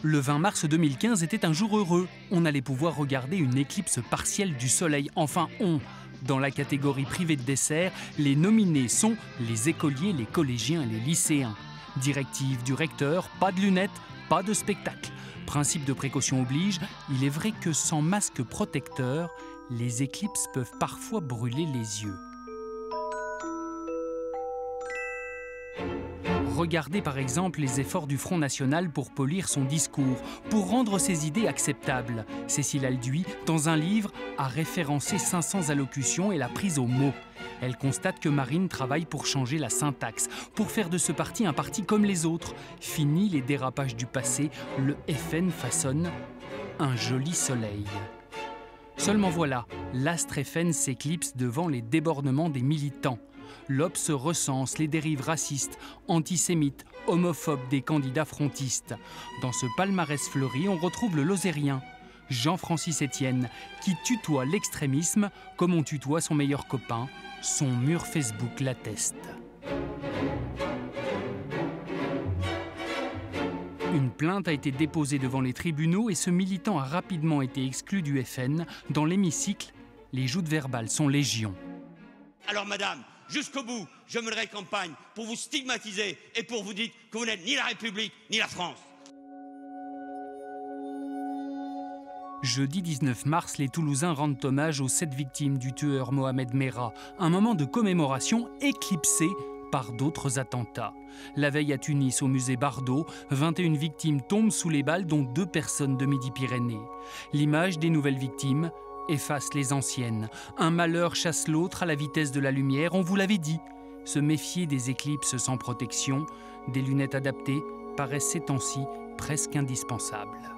Le 20 mars 2015 était un jour heureux. On allait pouvoir regarder une éclipse partielle du soleil. Enfin, Dans la catégorie privée de dessert, les nominés sont les écoliers, les collégiens et les lycéens. Directive du recteur, pas de lunettes, pas de spectacle. Principe de précaution oblige, il est vrai que sans masque protecteur, les éclipses peuvent parfois brûler les yeux. Regardez par exemple les efforts du Front National pour polir son discours, pour rendre ses idées acceptables. Cécile Alduy, dans un livre, a référencé 500 allocutions et l'a prise au mot. Elle constate que Marine travaille pour changer la syntaxe, pour faire de ce parti un parti comme les autres. Fini les dérapages du passé, le FN façonne un joli soleil. Seulement voilà, l'astre FN s'éclipse devant les débordements des militants. L'Obs recense les dérives racistes, antisémites, homophobes des candidats frontistes. Dans ce palmarès fleuri, on retrouve le Lozérien, Jean-Francis Etienne, qui tutoie l'extrémisme comme on tutoie son meilleur copain. Son mur Facebook l'atteste. Une plainte a été déposée devant les tribunaux et ce militant a rapidement été exclu du FN. Dans l'hémicycle, les joutes verbales sont légion. Alors madame, jusqu'au bout, je mènerai campagne pour vous stigmatiser et pour vous dire que vous n'êtes ni la République ni la France. Jeudi 19 mars, les Toulousains rendent hommage aux 7 victimes du tueur Mohamed Merah, un moment de commémoration éclipsé par d'autres attentats. La veille à Tunis, au musée Bardot, 21 victimes tombent sous les balles, dont 2 personnes de Midi-Pyrénées. L'image des nouvelles victimes efface les anciennes. Un malheur chasse l'autre à la vitesse de la lumière, on vous l'avait dit. Se méfier des éclipses sans protection, des lunettes adaptées paraissent ces temps-ci presque indispensables.